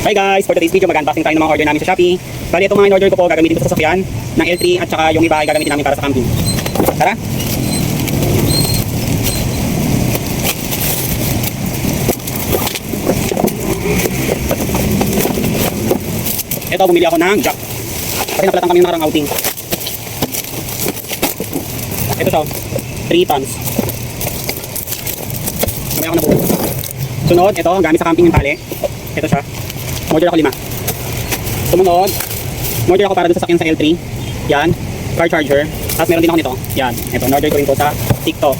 Hi guys, for today's video mag-unboxing tayo ng mga order namin sa Shopee. Bali itong mga in-order ko po gagamitin ko sa sasakyan ng L3 at saka yung iba ay gagamitin namin para sa camping. Tara! Ito, bumili ako ng jack. Kasi napalatan kami ng nakarang outing. Ito siya, 3 tons. Mamaya ako na buo. Sunod, ito, gamit sa camping yung tali. Ito siya. Order ako 5. Sumunod, order ako para doon sa sakyan sa L3. Yan, car charger. Tapos meron din ako nito. Yan, ito, order ko rin to sa TikTok.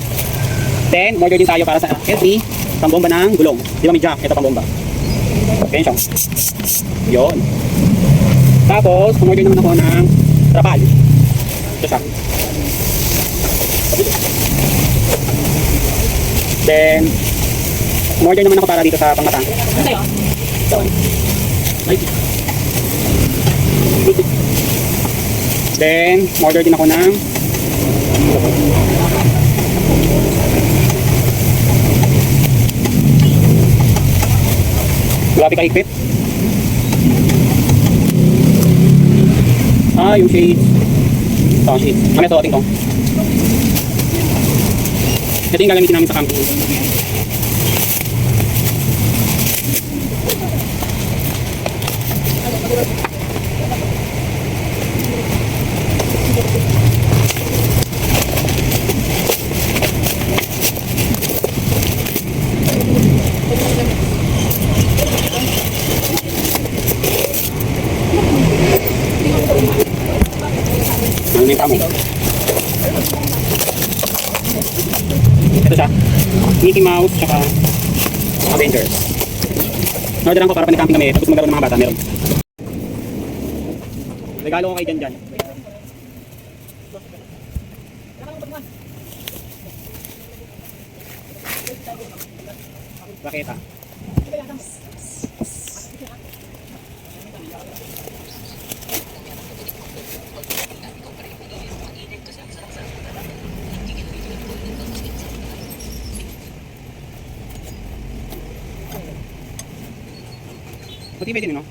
Then, order din tayo para sa L3, pambomba ng gulong. Di ba may jack? Ito pambomba. Ganyan siya. Yun. Tapos, order naman ako ng trapal. Ito siya. Then, order naman ako para dito sa pangmata. Ito. Then, order din ako ng grabe kahigpit. Yung shades. Ito, shades. Mamaya suotin ko. Ito yung gagamitin namin sa camping. Ano yung kamo? Ito siya. Mickey Mouse tsaka Avengers. Orderan ko para pang-camping kami. Tapos magkaroon ng mga bata. Meron. Regalo ko kay Jan Jan. Bakit ha? Matibay din, no?